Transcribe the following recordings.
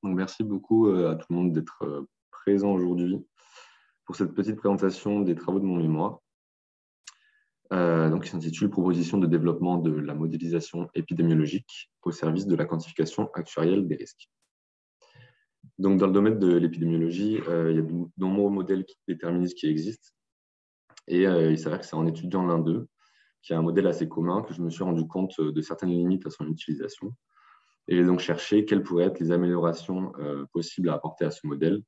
Donc, merci beaucoup à tout le monde d'être présent aujourd'hui pour cette petite présentation des travaux de mon mémoire, qui s'intitule « Proposition de développement de la modélisation épidémiologique au service de la quantification actuarielle des risques ». Donc, dans le domaine de l'épidémiologie, il y a de nombreux modèles déterministes qui existent et il s'avère que c'est en étudiant l'un d'eux, qui est un modèle assez commun, que je me suis rendu compte de certaines limites à son utilisation. Et j'ai donc cherché quelles pourraient être les améliorations possibles à apporter à ce modèle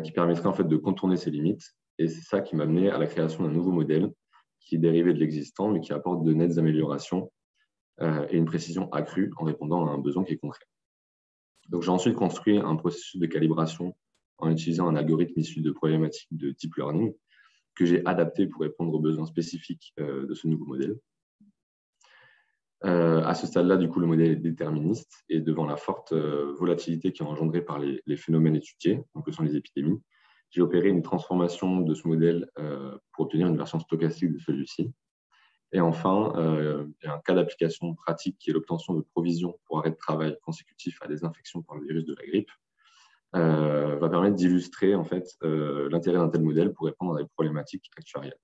qui permettrait en fait de contourner ces limites. Et c'est ça qui m'a amené à la création d'un nouveau modèle qui est dérivé de l'existant, mais qui apporte de nettes améliorations et une précision accrue en répondant à un besoin qui est concret. Donc, j'ai ensuite construit un processus de calibration en utilisant un algorithme issu de problématiques de deep learning que j'ai adapté pour répondre aux besoins spécifiques de ce nouveau modèle. À ce stade-là, du coup, le modèle est déterministe et devant la forte volatilité qui est engendrée par les phénomènes étudiés, donc que sont les épidémies, j'ai opéré une transformation de ce modèle pour obtenir une version stochastique de celui-ci. Et enfin, il y a un cas d'application pratique qui est l'obtention de provisions pour arrêt de travail consécutif à des infections par le virus de la grippe, va permettre d'illustrer en fait, l'intérêt d'un tel modèle pour répondre à des problématiques actuarielles.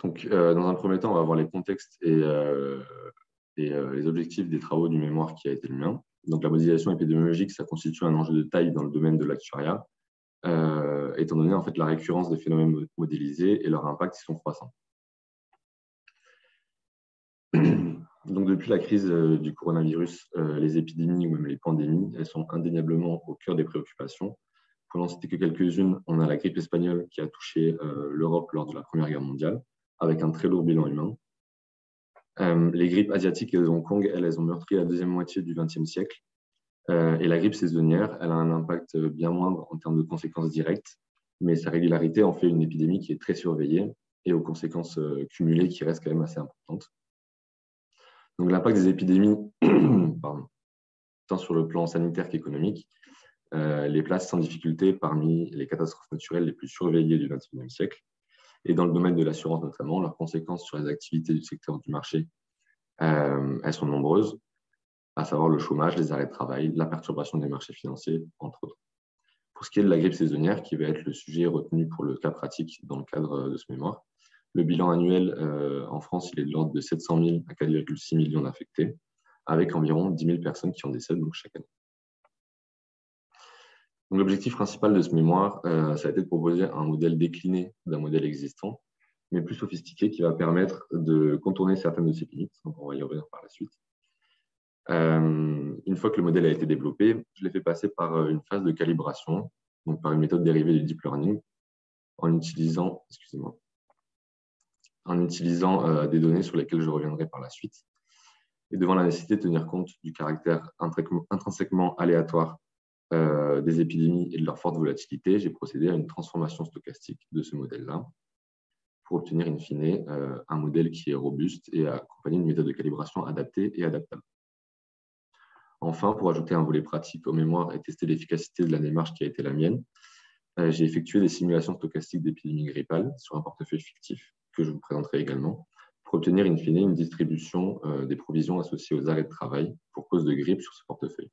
Donc, dans un premier temps, on va voir les contextes et les objectifs des travaux du mémoire qui a été le mien. Donc, la modélisation épidémiologique, ça constitue un enjeu de taille dans le domaine de l'actuariat, étant donné en fait, la récurrence des phénomènes modélisés et leur impact qui sont croissants. Donc, depuis la crise du coronavirus, les épidémies ou même les pandémies, elles sont indéniablement au cœur des préoccupations. Pour n'en citer que quelques-unes, on a la grippe espagnole qui a touché l'Europe lors de la Première Guerre mondiale, avec un très lourd bilan humain. Les grippes asiatiques et de Hong Kong, elles ont meurtri la deuxième moitié du XXe siècle. Et la grippe saisonnière, elle a un impact bien moindre en termes de conséquences directes, mais sa régularité en fait une épidémie qui est très surveillée et aux conséquences cumulées qui restent quand même assez importantes. Donc l'impact des épidémies, tant sur le plan sanitaire qu'économique, les place sans difficulté parmi les catastrophes naturelles les plus surveillées du XXIe siècle. Et dans le domaine de l'assurance notamment, leurs conséquences sur les activités du secteur du marché, elles sont nombreuses, à savoir le chômage, les arrêts de travail, la perturbation des marchés financiers, entre autres. Pour ce qui est de la grippe saisonnière, qui va être le sujet retenu pour le cas pratique dans le cadre de ce mémoire, le bilan annuel en France, il est de l'ordre de 700 000 à 4,6 millions d'infectés, avec environ 10 000 personnes qui en décèdent donc, chaque année. L'objectif principal de ce mémoire, ça a été de proposer un modèle décliné d'un modèle existant, mais plus sophistiqué, qui va permettre de contourner certaines de ses limites. Donc, on va y revenir par la suite. Une fois que le modèle a été développé, je l'ai fait passer par une phase de calibration, donc par une méthode dérivée du deep learning, en utilisant des données sur lesquelles je reviendrai par la suite. Et devant la nécessité de tenir compte du caractère intrinsèquement aléatoire des épidémies et de leur forte volatilité, j'ai procédé à une transformation stochastique de ce modèle-là pour obtenir in fine un modèle qui est robuste et accompagné d'une méthode de calibration adaptée et adaptable. Enfin, pour ajouter un volet pratique au mémoire et tester l'efficacité de la démarche qui a été la mienne, j'ai effectué des simulations stochastiques d'épidémies grippales sur un portefeuille fictif que je vous présenterai également pour obtenir in fine une distribution des provisions associées aux arrêts de travail pour cause de grippe sur ce portefeuille.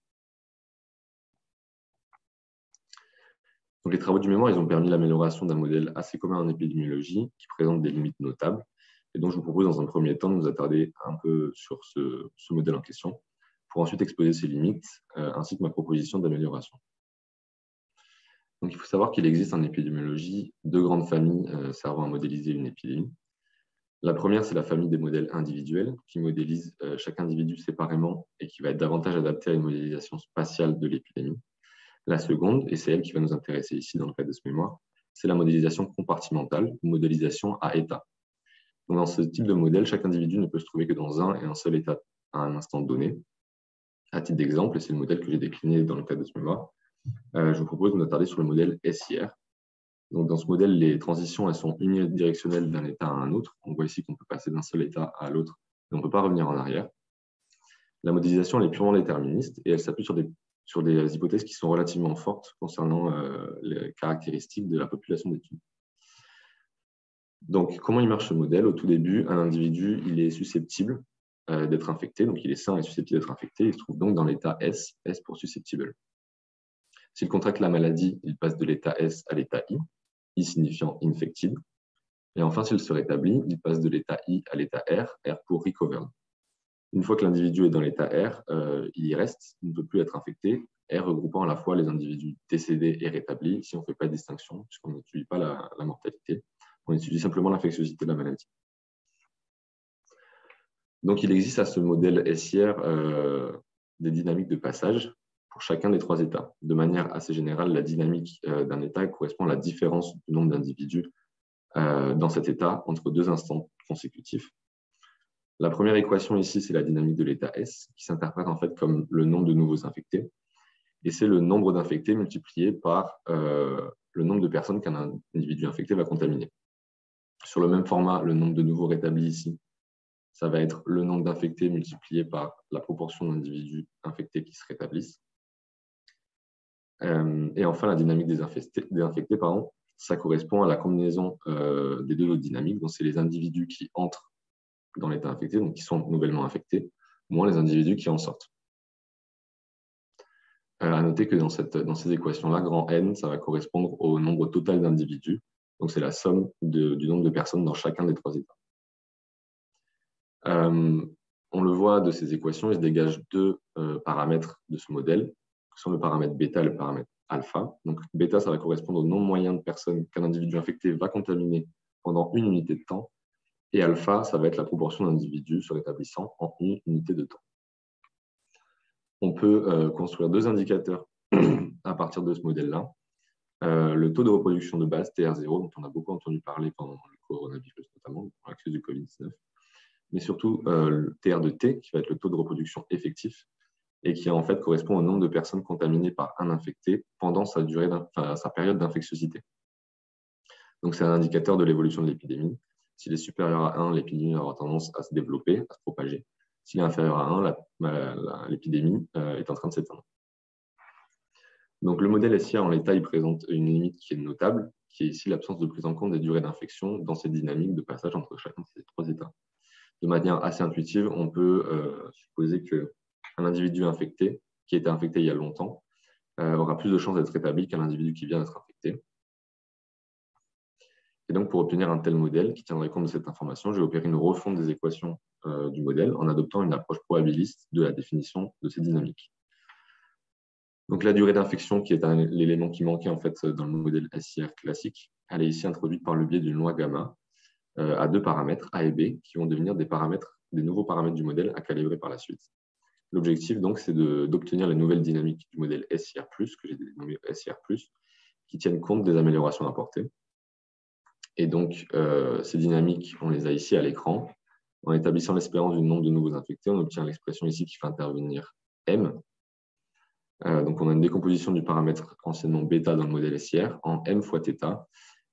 Donc, les travaux du mémoire, ils ont permis l'amélioration d'un modèle assez commun en épidémiologie qui présente des limites notables et donc je vous propose dans un premier temps de nous attarder un peu sur ce modèle en question pour ensuite exposer ses limites ainsi que ma proposition d'amélioration. Donc, il faut savoir qu'il existe en épidémiologie deux grandes familles servant à modéliser une épidémie. La première, c'est la famille des modèles individuels qui modélisent chaque individu séparément et qui va être davantage adapté à une modélisation spatiale de l'épidémie. La seconde, et c'est elle qui va nous intéresser ici dans le cadre de ce mémoire, c'est la modélisation compartimentale ou modélisation à état. Donc, dans ce type de modèle, chaque individu ne peut se trouver que dans un et un seul état à un instant donné. À titre d'exemple, et c'est le modèle que j'ai décliné dans le cadre de ce mémoire, je vous propose de nous attarder sur le modèle SIR. Donc, dans ce modèle, les transitions elles sont unidirectionnelles d'un état à un autre. On voit ici qu'on peut passer d'un seul état à l'autre, mais on ne peut pas revenir en arrière. La modélisation elle est purement déterministe et elle s'appuie sur des hypothèses qui sont relativement fortes concernant les caractéristiques de la population d'études. Donc, comment il marche ce modèle? Au tout début, un individu il est susceptible d'être infecté, donc il est sain et susceptible d'être infecté, il se trouve donc dans l'état S, S pour susceptible. S'il contracte la maladie, il passe de l'état S à l'état I, I signifiant infected. Et enfin, s'il se rétablit, il passe de l'état I à l'état R, R pour recovered. Une fois que l'individu est dans l'état R, il y reste, il ne peut plus être infecté, R regroupant à la fois les individus décédés et rétablis, si on ne fait pas de distinction, puisqu'on n'étudie pas la mortalité, on étudie simplement l'infectiosité de la maladie. Donc, il existe à ce modèle SIR des dynamiques de passage pour chacun des trois états. De manière assez générale, la dynamique d'un état correspond à la différence du nombre d'individus dans cet état entre deux instants consécutifs. La première équation ici, c'est la dynamique de l'état S, qui s'interprète en fait comme le nombre de nouveaux infectés. Et c'est le nombre d'infectés multiplié par le nombre de personnes qu'un individu infecté va contaminer. Sur le même format, le nombre de nouveaux rétablis ici, ça va être le nombre d'infectés multiplié par la proportion d'individus infectés qui se rétablissent. Et enfin, la dynamique des infectés, ça correspond à la combinaison des deux autres dynamiques. Donc, c'est les individus qui entrent dans l'état infecté, donc qui sont nouvellement infectés, moins les individus qui en sortent. À noter que dans ces équations-là, grand N, ça va correspondre au nombre total d'individus. Donc, c'est la somme du nombre de personnes dans chacun des trois états. On le voit de ces équations, il se dégage deux paramètres de ce modèle, qui sont le paramètre bêta et le paramètre alpha. Donc, bêta, ça va correspondre au nombre moyen de personnes qu'un individu infecté va contaminer pendant une unité de temps. Et alpha, ça va être la proportion d'individus se rétablissant en une unité de temps. On peut construire deux indicateurs à partir de ce modèle-là. Le taux de reproduction de base, TR0, dont on a beaucoup entendu parler pendant le coronavirus, notamment à cause du Covid-19, mais surtout le TR de T, qui va être le taux de reproduction effectif, et qui en fait correspond au nombre de personnes contaminées par un infecté pendant sa période d'infectiosité. Donc c'est un indicateur de l'évolution de l'épidémie. S'il est supérieur à 1, l'épidémie aura tendance à se développer, à se propager. S'il est inférieur à 1, l'épidémie est en train de s'éteindre. Donc le modèle SIR en l'état, il présente une limite qui est notable, qui est ici l'absence de prise en compte des durées d'infection dans ces dynamiques de passage entre chacun de ces trois états. De manière assez intuitive, on peut supposer qu'un individu infecté, qui a été infecté il y a longtemps, aura plus de chances d'être rétabli qu'un individu qui vient d'être infecté. Et donc, pour obtenir un tel modèle qui tiendrait compte de cette information, j'ai opéré une refonte des équations du modèle en adoptant une approche probabiliste de la définition de ces dynamiques. Donc, la durée d'infection, qui est l'élément qui manquait en fait dans le modèle SIR classique, elle est ici introduite par le biais d'une loi gamma à deux paramètres, A et B, qui vont devenir des nouveaux paramètres du modèle à calibrer par la suite. L'objectif, donc, c'est d'obtenir les nouvelles dynamiques du modèle SIR+, que j'ai dénommé SIR+, qui tiennent compte des améliorations apportées. Et donc, ces dynamiques, on les a ici à l'écran. En établissant l'espérance du nombre de nouveaux infectés, on obtient l'expression ici qui fait intervenir M. Donc, on a une décomposition du paramètre anciennement bêta dans le modèle SIR en M fois θ.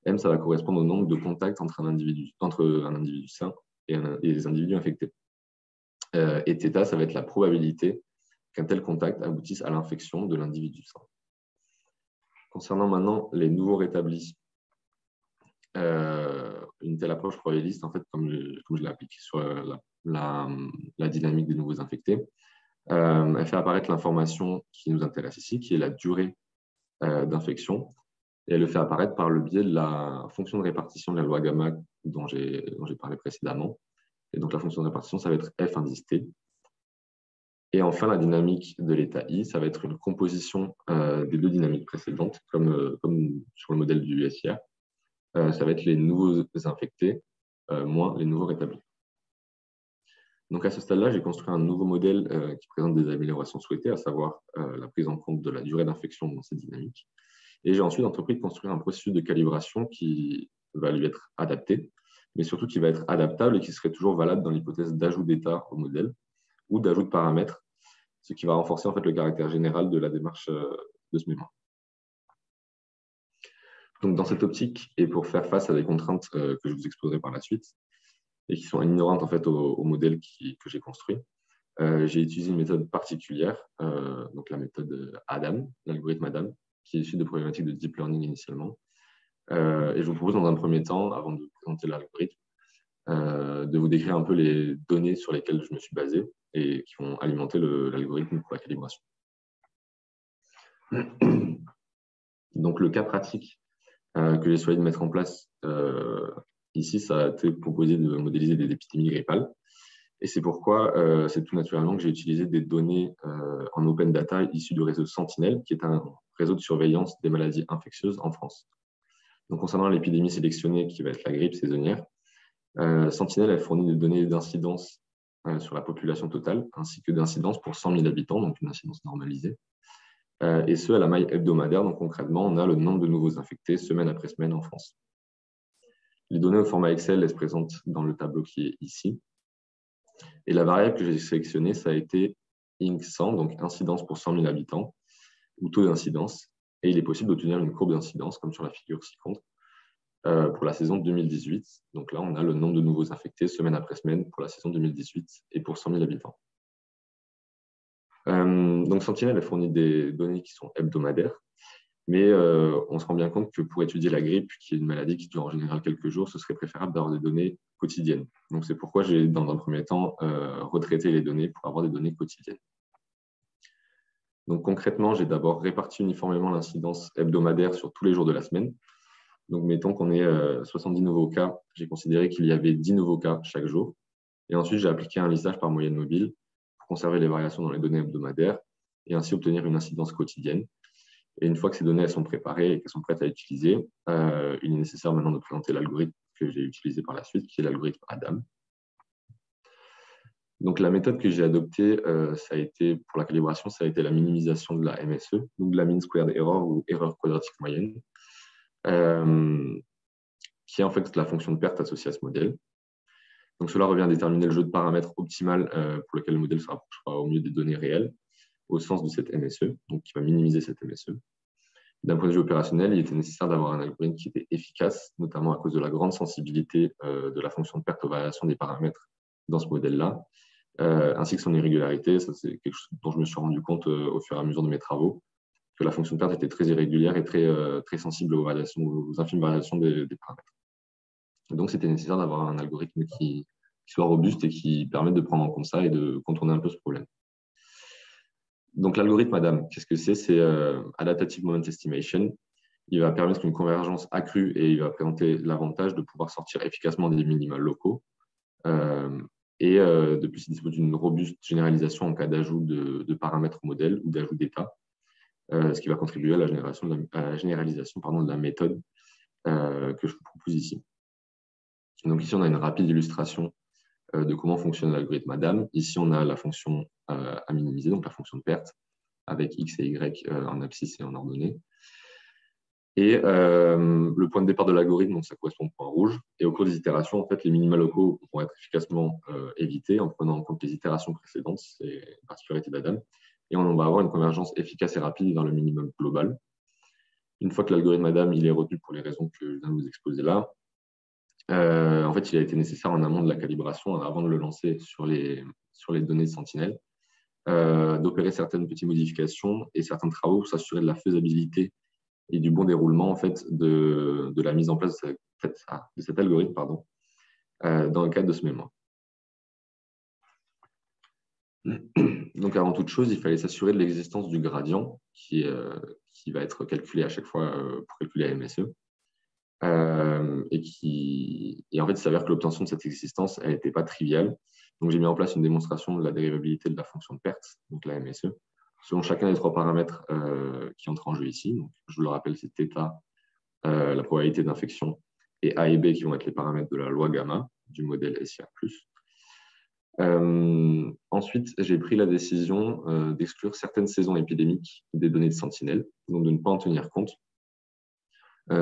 M, ça va correspondre au nombre de contacts entre un individu sain et les individus infectés. Et θ, ça va être la probabilité qu'un tel contact aboutisse à l'infection de l'individu sain. Concernant maintenant les nouveaux rétablis, une telle approche probabiliste, en fait, comme je l'ai appliqué sur la dynamique des nouveaux infectés, elle fait apparaître l'information qui nous intéresse ici, qui est la durée d'infection, et elle le fait apparaître par le biais de la fonction de répartition de la loi gamma dont j'ai parlé précédemment. Et donc, la fonction de répartition, ça va être F indice T. Et enfin, la dynamique de l'état I, ça va être une composition des deux dynamiques précédentes, comme sur le modèle du SIR. Ça va être les nouveaux infectés moins les nouveaux rétablis. Donc, à ce stade-là, j'ai construit un nouveau modèle qui présente des améliorations souhaitées, à savoir la prise en compte de la durée d'infection dans ces dynamiques. Et j'ai ensuite entrepris de construire un processus de calibration qui va lui être adapté, mais surtout qui va être adaptable et qui serait toujours valable dans l'hypothèse d'ajout d'état au modèle ou d'ajout de paramètres, ce qui va renforcer en fait le caractère général de la démarche de ce mémoire. Donc, dans cette optique, et pour faire face à des contraintes que je vous exposerai par la suite, et qui sont inhérentes en fait au modèle que j'ai construit, j'ai utilisé une méthode particulière, donc la méthode ADAM, l'algorithme ADAM, qui est issu de problématiques de deep learning initialement. Et je vous propose dans un premier temps, avant de présenter l'algorithme, de vous décrire un peu les données sur lesquelles je me suis basé et qui vont alimenter l'algorithme pour la calibration. Donc, le cas pratique que j'ai choisi de mettre en place ici, ça a été proposé de modéliser des épidémies grippales. Et c'est pourquoi c'est tout naturellement que j'ai utilisé des données en open data issues du réseau Sentinel, qui est un réseau de surveillance des maladies infectieuses en France. Donc, concernant l'épidémie sélectionnée, qui va être la grippe saisonnière, Sentinel a fourni des données d'incidence sur la population totale, ainsi que d'incidence pour 100 000 habitants, donc une incidence normalisée, et ce, à la maille hebdomadaire. Donc, concrètement, on a le nombre de nouveaux infectés semaine après semaine en France. Les données au format Excel, elles se présentent dans le tableau qui est ici. Et la variable que j'ai sélectionnée, ça a été INC100, donc incidence pour 100 000 habitants, ou taux d'incidence. Et il est possible d'obtenir une courbe d'incidence, comme sur la figure ci-contre, pour la saison 2018. Donc là, on a le nombre de nouveaux infectés semaine après semaine pour la saison 2018 et pour 100 000 habitants. Donc Sentinel a fourni des données qui sont hebdomadaires, mais on se rend bien compte que pour étudier la grippe, qui est une maladie qui dure en général quelques jours, ce serait préférable d'avoir des données quotidiennes. Donc c'est pourquoi j'ai, dans un premier temps, retraité les données pour avoir des données quotidiennes. Donc concrètement, j'ai d'abord réparti uniformément l'incidence hebdomadaire sur tous les jours de la semaine. Donc mettons qu'on ait 70 nouveaux cas, j'ai considéré qu'il y avait 10 nouveaux cas chaque jour. Et ensuite, j'ai appliqué un lissage par moyenne mobile pour conserver les variations dans les données hebdomadaires et ainsi obtenir une incidence quotidienne. Et une fois que ces données elles sont préparées et qu'elles sont prêtes à utiliser, il est nécessaire maintenant de présenter l'algorithme que j'ai utilisé par la suite, qui est l'algorithme ADAM. Donc, la méthode que j'ai adoptée, ça a été, pour la calibration, ça a été la minimisation de la MSE, donc de la mean squared error ou erreur quadratique moyenne, qui est en fait la fonction de perte associée à ce modèle. Donc, cela revient à déterminer le jeu de paramètres optimal pour lequel le modèle se rapprochera au mieux des données réelles, au sens de cette MSE, donc qui va minimiser cette MSE. D'un point de vue opérationnel, il était nécessaire d'avoir un algorithme qui était efficace, notamment à cause de la grande sensibilité de la fonction de perte aux variations des paramètres dans ce modèle-là, ainsi que son irrégularité. Ça, c'est quelque chose dont je me suis rendu compte au fur et à mesure de mes travaux, que la fonction de perte était très irrégulière et très sensible aux variations, aux infimes variations des paramètres. Et donc, c'était nécessaire d'avoir un algorithme qui soit robuste et qui permette de prendre en compte ça et de contourner un peu ce problème. Donc, l'algorithme ADAM, qu'est-ce que c'est? C'est Adaptive Moment Estimation. Il va permettre une convergence accrue et il va présenter l'avantage de pouvoir sortir efficacement des minima locaux. De plus, il dispose d'une robuste généralisation en cas d'ajout de paramètres au modèle ou d'ajout d'état, ce qui va contribuer à la généralisation de la méthode que je vous propose ici. Donc ici, on a une rapide illustration de comment fonctionne l'algorithme ADAM. Ici, on a la fonction à minimiser, donc la fonction de perte, avec X et Y en abscisse et en ordonnée. Et le point de départ de l'algorithme, donc ça correspond au point rouge. Et au cours des itérations, en fait, les minima locaux vont être efficacement évités en prenant en compte les itérations précédentes, c'est une particularité d'ADAM. Et on va avoir une convergence efficace et rapide vers le minimum global. Une fois que l'algorithme ADAM il est retenu pour les raisons que je viens de vous exposer là, en fait, il a été nécessaire en amont de la calibration, avant de le lancer sur les données de Sentinel, d'opérer certaines petites modifications et certains travaux pour s'assurer de la faisabilité et du bon déroulement en fait, de la mise en place de cet algorithme dans le cadre de ce mémoire. Donc, avant toute chose, il fallait s'assurer de l'existence du gradient qui va être calculé à chaque fois pour calculer la MSE. Et en fait, il s'avère que l'obtention de cette existence, elle n'était pas triviale. Donc, j'ai mis en place une démonstration de la dérivabilité de la fonction de perte, donc la MSE, selon chacun des trois paramètres qui entrent en jeu ici. Donc, je vous le rappelle, c'est θ, la probabilité d'infection, et A et B qui vont être les paramètres de la loi gamma du modèle SIR+. Ensuite, j'ai pris la décision d'exclure certaines saisons épidémiques des données de Sentinel, donc de ne pas en tenir compte,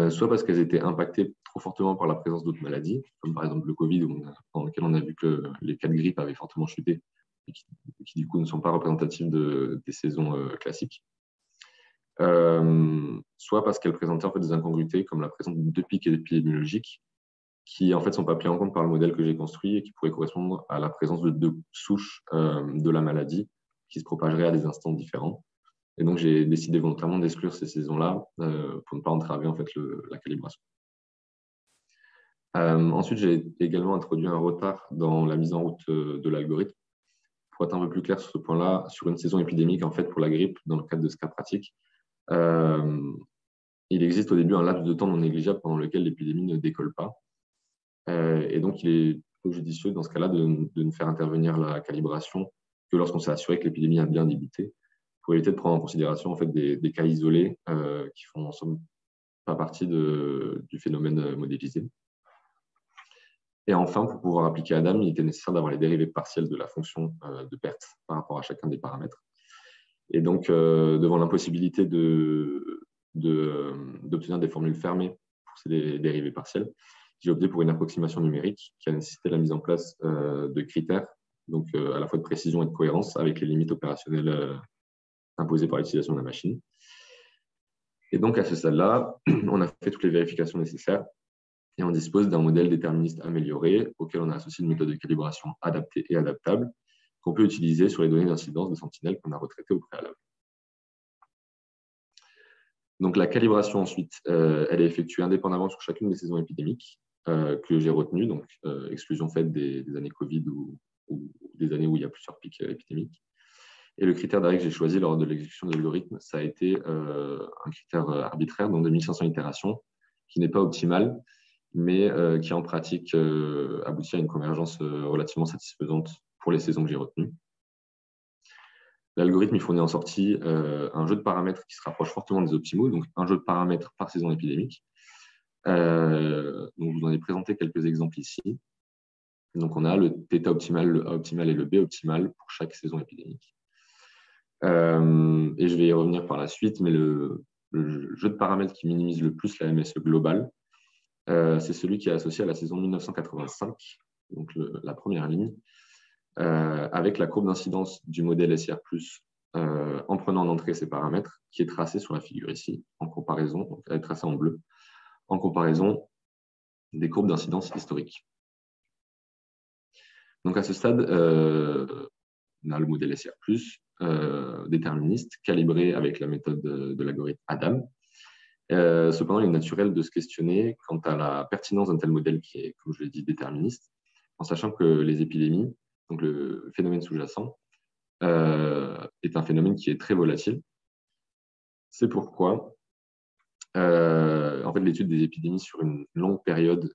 soit parce qu'elles étaient impactées trop fortement par la présence d'autres maladies, comme par exemple le Covid, dans lequel on a vu que les cas de grippe avaient fortement chuté, et qui du coup ne sont pas représentatifs des saisons classiques. Soit parce qu'elles présentaient en fait des incongruités, comme la présence de deux pics épidémiologiques, qui en fait ne sont pas pris en compte par le modèle que j'ai construit et qui pourraient correspondre à la présence de deux souches de la maladie qui se propageraient à des instants différents. Et donc, j'ai décidé volontairement d'exclure ces saisons-là pour ne pas entraver en fait, la calibration. Ensuite, j'ai également introduit un retard dans la mise en route de l'algorithme. Pour être un peu plus clair sur ce point-là, sur une saison épidémique, en fait, pour la grippe, dans le cadre de ce cas pratique, il existe au début un laps de temps non négligeable pendant lequel l'épidémie ne décolle pas. Et donc, il est plutôt judicieux dans ce cas-là de ne faire intervenir la calibration que lorsqu'on s'est assuré que l'épidémie a bien débuté, pour éviter de prendre en considération en fait, des cas isolés qui font en somme pas partie du phénomène modélisé. Et enfin, pour pouvoir appliquer ADAM, il était nécessaire d'avoir les dérivées partielles de la fonction de perte par rapport à chacun des paramètres. Et donc, devant l'impossibilité d'obtenir des formules fermées pour ces dérivées partielles, j'ai opté pour une approximation numérique qui a nécessité la mise en place de critères, donc à la fois de précision et de cohérence avec les limites opérationnelles imposées par l'utilisation de la machine. Et donc, à ce stade-là, on a fait toutes les vérifications nécessaires et on dispose d'un modèle déterministe amélioré auquel on a associé une méthode de calibration adaptée et adaptable qu'on peut utiliser sur les données d'incidence de Sentinel qu'on a retraitées au préalable. Donc, la calibration, ensuite, elle est effectuée indépendamment sur chacune des saisons épidémiques que j'ai retenues, donc exclusion faite des années Covid ou des années où il y a plusieurs pics épidémiques. Et le critère d'arrêt que j'ai choisi lors de l'exécution de l'algorithme, ça a été un critère arbitraire, donc de 1500 itérations, qui n'est pas optimal, mais qui en pratique aboutit à une convergence relativement satisfaisante pour les saisons que j'ai retenues. L'algorithme fournit en sortie un jeu de paramètres qui se rapproche fortement des optimaux, donc un jeu de paramètres par saison épidémique. Donc, je vous en ai présenté quelques exemples ici. Donc, on a le θ optimal, le A optimal et le B optimal pour chaque saison épidémique. Et je vais y revenir par la suite, mais le jeu de paramètres qui minimise le plus la MSE globale, c'est celui qui est associé à la saison 1985, donc la première ligne, avec la courbe d'incidence du modèle SIR+, en prenant en entrée ces paramètres, qui est tracée sur la figure ici, en comparaison, donc elle est tracée en bleu, en comparaison des courbes d'incidence historiques. Donc à ce stade, on a le modèle SIR+, déterministe, calibré avec la méthode de l'algorithme ADAM. Cependant, il est naturel de se questionner quant à la pertinence d'un tel modèle qui est, comme je l'ai dit, déterministe, en sachant que les épidémies, donc le phénomène sous-jacent, est un phénomène qui est très volatile. C'est pourquoi en fait, l'étude des épidémies sur une longue période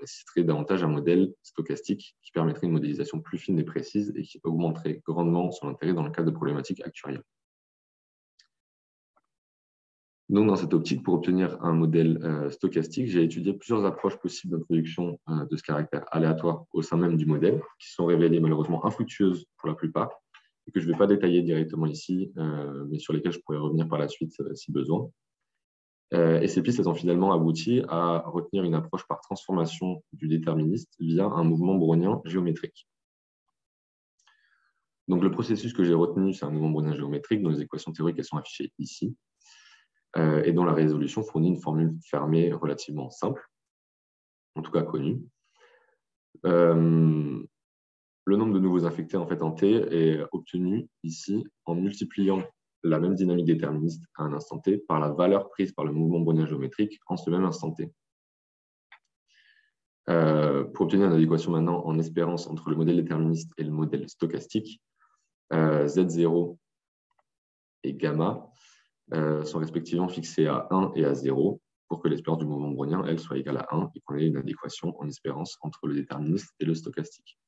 nécessiterait davantage un modèle stochastique qui permettrait une modélisation plus fine et précise et qui augmenterait grandement son intérêt dans le cadre de problématiques actuarielles. Donc, dans cette optique, pour obtenir un modèle stochastique, j'ai étudié plusieurs approches possibles d'introduction de ce caractère aléatoire au sein même du modèle, qui sont révélées malheureusement infructueuses pour la plupart, et que je ne vais pas détailler directement ici, mais sur lesquelles je pourrais revenir par la suite si besoin. Et ces pistes ont finalement abouti à retenir une approche par transformation du déterministe via un mouvement brownien géométrique. Donc, le processus que j'ai retenu, c'est un mouvement brownien géométrique dont les équations théoriques elles sont affichées ici et dont la résolution fournit une formule fermée relativement simple, en tout cas connue. Le nombre de nouveaux infectés en fait en T est obtenu ici en multipliant la même dynamique déterministe à un instant T par la valeur prise par le mouvement brownien géométrique en ce même instant T. Pour obtenir une adéquation maintenant en espérance entre le modèle déterministe et le modèle stochastique, Z0 et gamma sont respectivement fixés à 1 et à 0 pour que l'espérance du mouvement brownien, elle, soit égale à 1 et qu'on ait une adéquation en espérance entre le déterministe et le stochastique.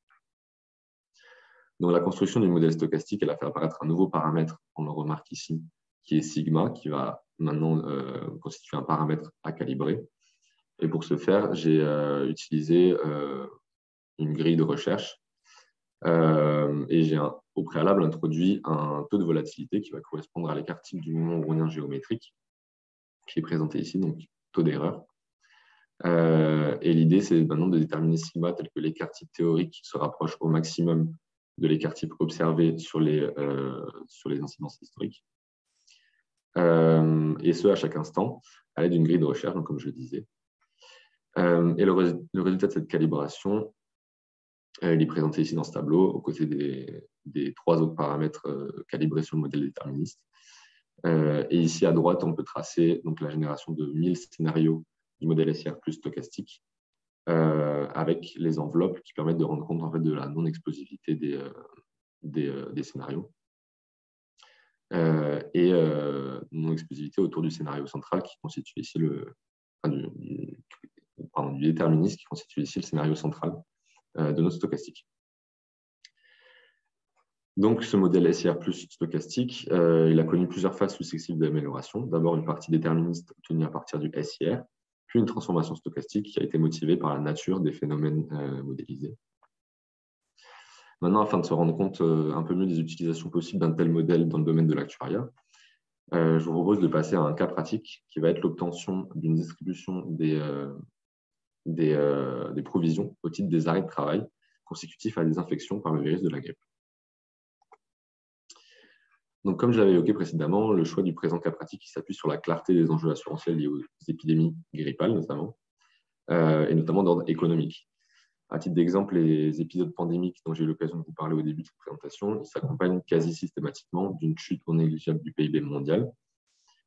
Donc, la construction du modèle stochastique, elle a fait apparaître un nouveau paramètre, on le remarque ici, qui est sigma, qui va maintenant constituer un paramètre à calibrer. Et pour ce faire, j'ai utilisé une grille de recherche et j'ai au préalable introduit un taux de volatilité qui va correspondre à l'écart type du mouvement brownien géométrique, qui est présenté ici, donc taux d'erreur. Et l'idée, c'est maintenant de déterminer sigma tel que l'écart type théorique se rapproche au maximum de l'écart type observé sur les incidences historiques. Et ce, à chaque instant, à l'aide d'une grille de recherche, donc, comme je le disais. Et le résultat de cette calibration, il est présenté ici dans ce tableau, aux côtés des trois autres paramètres calibrés sur le modèle déterministe. Et ici, à droite, on peut tracer donc, la génération de 1000 scénarios du modèle SIR plus stochastique, avec les enveloppes qui permettent de rendre compte en fait, de la non-explosivité des scénarios. Et non-explosivité autour du scénario central qui constitue ici du déterminisme qui constitue ici le scénario central de notre stochastique. Donc, ce modèle SIR plus stochastique, il a connu plusieurs phases successives d'amélioration. D'abord, une partie déterministe obtenue à partir du SIR, puis une transformation stochastique qui a été motivée par la nature des phénomènes modélisés. Maintenant, afin de se rendre compte un peu mieux des utilisations possibles d'un tel modèle dans le domaine de l'actuariat, je vous propose de passer à un cas pratique qui va être l'obtention d'une distribution des provisions au titre des arrêts de travail consécutifs à des infections par le virus de la grippe. Donc, comme je l'avais évoqué précédemment, le choix du présent cas pratique s'appuie sur la clarté des enjeux assurantiels liés aux épidémies grippales, notamment, et notamment d'ordre économique. À titre d'exemple, les épisodes pandémiques dont j'ai eu l'occasion de vous parler au début de cette présentation, ils s'accompagnent quasi systématiquement d'une chute non négligeable du PIB mondial.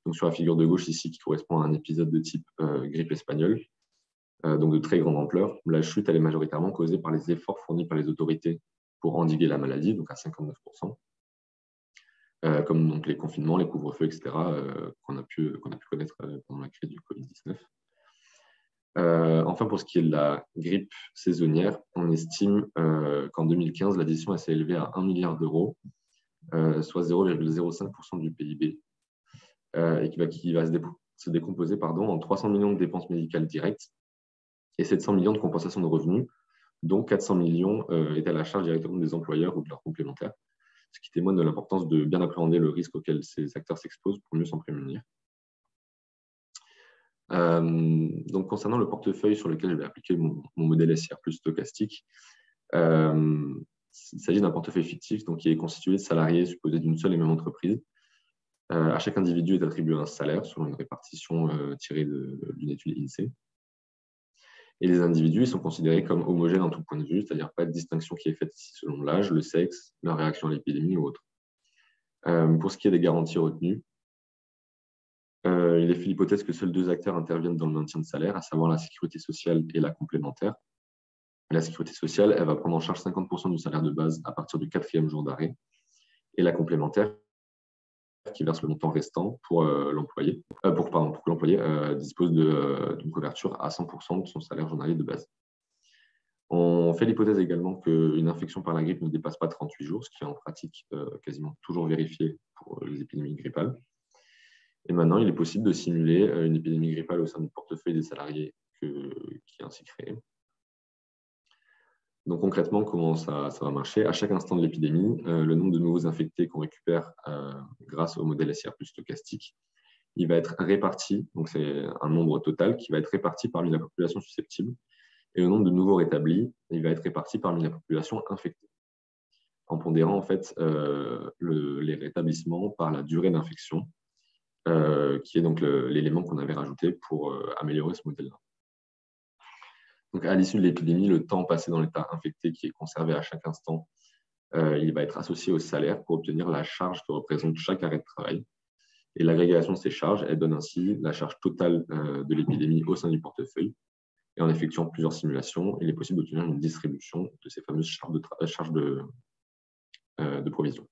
Donc, sur la figure de gauche ici, qui correspond à un épisode de type grippe espagnole, donc de très grande ampleur, la chute elle est majoritairement causée par les efforts fournis par les autorités pour endiguer la maladie, donc à 59%. Comme donc les confinements, les couvre-feux, etc., qu'on a pu connaître pendant la crise du Covid-19. Enfin, pour ce qui est de la grippe saisonnière, on estime qu'en 2015, l'addition s'est élevée à 1 milliard d'euros, soit 0,05% du PIB, et qui va se décomposer en 300 millions de dépenses médicales directes et 700 millions de compensations de revenus, dont 400 millions étaient à la charge directement des employeurs ou de leurs complémentaires, ce qui témoigne de l'importance de bien appréhender le risque auquel ces acteurs s'exposent pour mieux s'en prémunir. Donc, concernant le portefeuille sur lequel je vais appliquer mon modèle SIR plus stochastique, il s'agit d'un portefeuille fictif donc, qui est constitué de salariés supposés d'une seule et même entreprise. À chaque individu est attribué un salaire selon une répartition tirée d'une étude INSEE. Et les individus sont considérés comme homogènes en tout point de vue, c'est-à-dire pas de distinction qui est faite ici selon l'âge, le sexe, leur réaction à l'épidémie ou autre. Pour ce qui est des garanties retenues, il est fait l'hypothèse que seuls 2 acteurs interviennent dans le maintien de salaire, à savoir la sécurité sociale et la complémentaire. La sécurité sociale, elle va prendre en charge 50% du salaire de base à partir du 4e jour d'arrêt, et la complémentaire qui verse le montant restant pour l'employé, pour que l'employé dispose d'une couverture à 100% de son salaire journalier de base. On fait l'hypothèse également qu'une infection par la grippe ne dépasse pas 38 jours, ce qui est en pratique quasiment toujours vérifié pour les épidémies grippales. Et maintenant, il est possible de simuler une épidémie grippale au sein du portefeuille des salariés qui est ainsi créé. Donc concrètement, comment ça va marcher? À chaque instant de l'épidémie, le nombre de nouveaux infectés qu'on récupère grâce au modèle SIR plus stochastique, il va être réparti, donc c'est un nombre total qui va être réparti parmi la population susceptible, et le nombre de nouveaux rétablis, il va être réparti parmi la population infectée, en pondérant en fait les rétablissements par la durée d'infection, qui est donc l'élément qu'on avait rajouté pour améliorer ce modèle-là. Donc, à l'issue de l'épidémie, le temps passé dans l'état infecté qui est conservé à chaque instant, il va être associé au salaire pour obtenir la charge que représente chaque arrêt de travail. Et l'agrégation de ces charges, elle donne ainsi la charge totale de l'épidémie au sein du portefeuille. Et en effectuant plusieurs simulations, il est possible d'obtenir une distribution de ces fameuses charges de provision.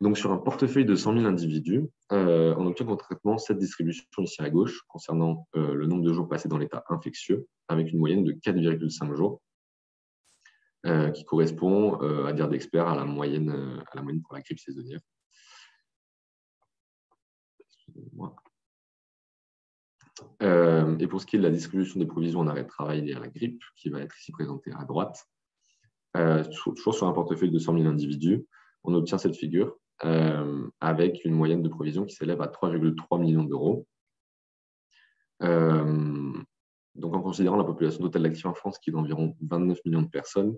Donc, sur un portefeuille de 100 000 individus, on obtient concrètement cette distribution ici à gauche concernant le nombre de jours passés dans l'état infectieux, avec une moyenne de 4,5 jours, qui correspond, à dire d'experts, à la moyenne pour la grippe saisonnière. Et pour ce qui est de la distribution des provisions en arrêt de travail liées à la grippe, qui va être ici présentée à droite, toujours sur un portefeuille de 100 000 individus, on obtient cette figure avec une moyenne de provisions qui s'élève à 3,3 millions d'euros. Donc, en considérant la population totale d'actifs en France, qui est d'environ 29 millions de personnes,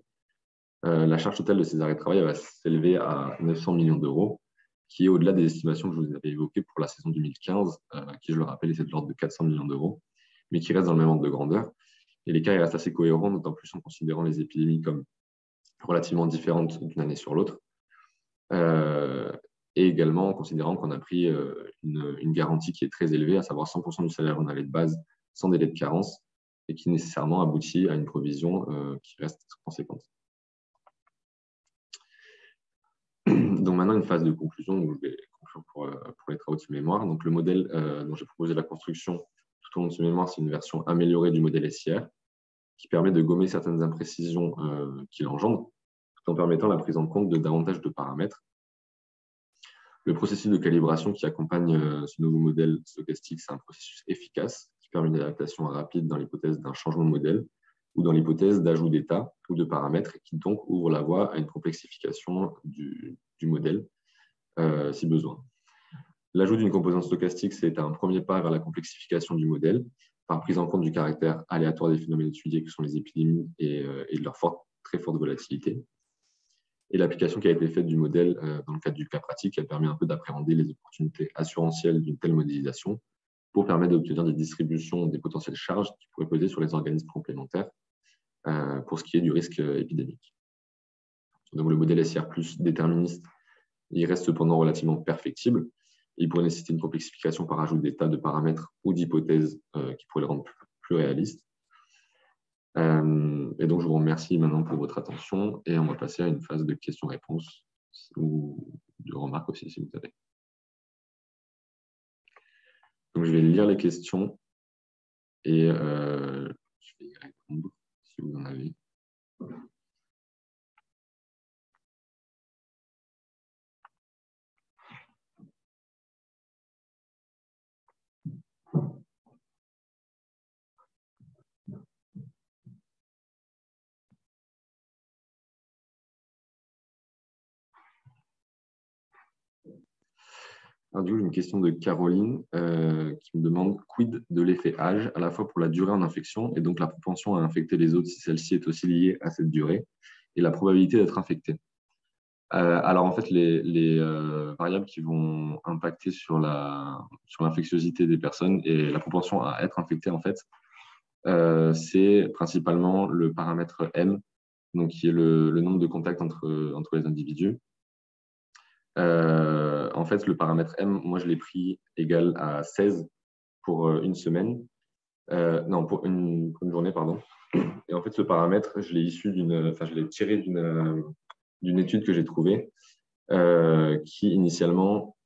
la charge totale de ces arrêts de travail va s'élever à 900 millions d'euros, qui est au-delà des estimations que je vous avais évoquées pour la saison 2015, qui, je le rappelle, était de l'ordre de 400 millions d'euros, mais qui reste dans le même ordre de grandeur. Et l'écart reste assez cohérent, d'autant plus en considérant les épidémies comme relativement différentes d'une année sur l'autre. Et également en considérant qu'on a pris une garantie qui est très élevée, à savoir 100% du salaire journalier de base sans délai de carence et qui nécessairement aboutit à une provision qui reste conséquente. Donc maintenant, une phase de conclusion où je vais conclure pour les travaux de ce mémoire. Donc le modèle dont j'ai proposé la construction tout au long de ce mémoire, c'est une version améliorée du modèle SIR qui permet de gommer certaines imprécisions qu'il engendre, tout en permettant la prise en compte de davantage de paramètres. Le processus de calibration qui accompagne ce nouveau modèle stochastique, c'est un processus efficace qui permet une adaptation rapide dans l'hypothèse d'un changement de modèle ou dans l'hypothèse d'ajout d'état ou de paramètres et qui donc ouvre la voie à une complexification du modèle si besoin. L'ajout d'une composante stochastique, c'est un premier pas vers la complexification du modèle par prise en compte du caractère aléatoire des phénomènes étudiés que sont les épidémies et de leur très forte volatilité. Et l'application qui a été faite du modèle dans le cadre du cas pratique, elle permet un peu d'appréhender les opportunités assurantielles d'une telle modélisation pour permettre d'obtenir des distributions des potentielles charges qui pourraient peser sur les organismes complémentaires pour ce qui est du risque épidémique. Donc le modèle SIR+ déterministe, il reste cependant relativement perfectible. Il pourrait nécessiter une complexification par ajout d'états, de paramètres ou d'hypothèses qui pourraient le rendre plus réaliste. Et donc, je vous remercie maintenant pour votre attention et on va passer à une phase de questions-réponses ou de remarques aussi, si vous avez. Donc, je vais lire les questions et je vais y répondre si vous en avez. Alors, du coup, j'ai une question de Caroline qui me demande quid de l'effet âge, à la fois pour la durée en infection et donc la propension à infecter les autres si celle-ci est aussi liée à cette durée et la probabilité d'être infecté. Alors, en fait, les variables qui vont impacter sur l'infectiosité des personnes et la propension à être infectées, en fait, c'est principalement le paramètre M, donc qui est le nombre de contacts entre les individus. En fait, le paramètre M, moi, je l'ai pris égal à 16 pour une semaine. Non, pour une journée, pardon. Et en fait, ce paramètre, je l'ai tiré d'une étude que j'ai trouvée qui, initialement,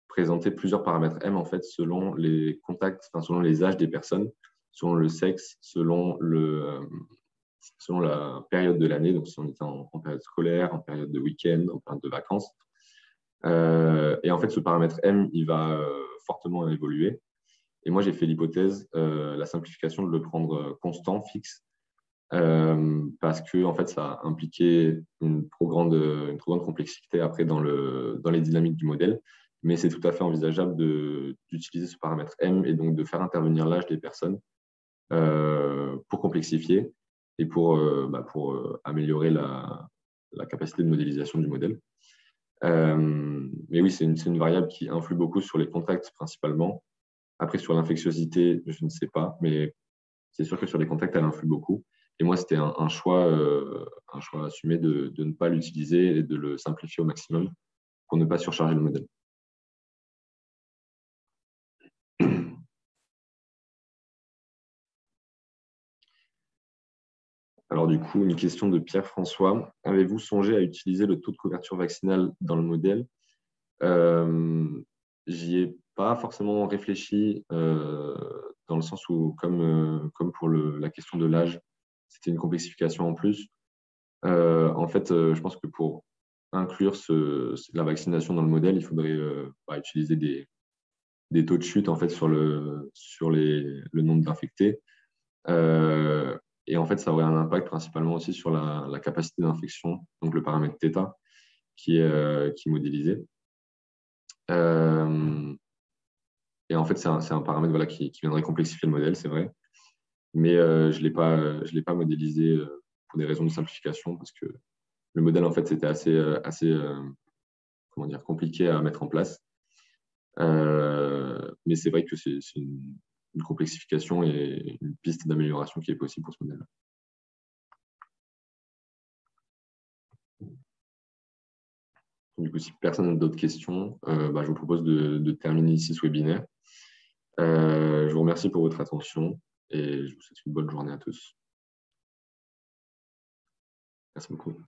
présentait plusieurs paramètres M, en fait, selon les contacts, selon les âges des personnes, selon le sexe, selon la période de l'année, donc si on était en période scolaire, en période de week-end, en période de vacances. Et en fait, ce paramètre M, il va fortement évoluer. Et moi, j'ai fait l'hypothèse, la simplification de le prendre constant, fixe, parce que en fait, ça impliquait une trop grande complexité après dans les dynamiques du modèle. Mais c'est tout à fait envisageable d'utiliser ce paramètre M et donc de faire intervenir l'âge des personnes pour complexifier et pour améliorer la capacité de modélisation du modèle. Mais oui, c'est une variable qui influe beaucoup sur les contacts principalement. Après, sur l'infectiosité, je ne sais pas, mais c'est sûr que sur les contacts, elle influe beaucoup. Et moi, c'était un choix assumé de ne pas l'utiliser et de le simplifier au maximum pour ne pas surcharger le modèle. Alors du coup, une question de Pierre-François. Avez-vous songé à utiliser le taux de couverture vaccinale dans le modèle? J'y ai pas forcément réfléchi dans le sens où, comme pour la question de l'âge, c'était une complexification en plus. En fait, je pense que pour inclure la vaccination dans le modèle, il faudrait utiliser des taux de chute en fait, sur le nombre d'infectés. Et en fait, ça aurait un impact principalement aussi sur la capacité d'infection, donc le paramètre θ qui est modélisé. Et en fait, c'est un paramètre qui viendrait complexifier le modèle, c'est vrai. Mais je ne l'ai pas modélisé pour des raisons de simplification parce que le modèle, en fait, c'était assez compliqué à mettre en place. Mais c'est vrai que c'est une complexification et une piste d'amélioration qui est possible pour ce modèle-là. Du coup, si personne n'a d'autres questions, je vous propose de terminer ici ce webinaire. Je vous remercie pour votre attention et je vous souhaite une bonne journée à tous. Merci beaucoup.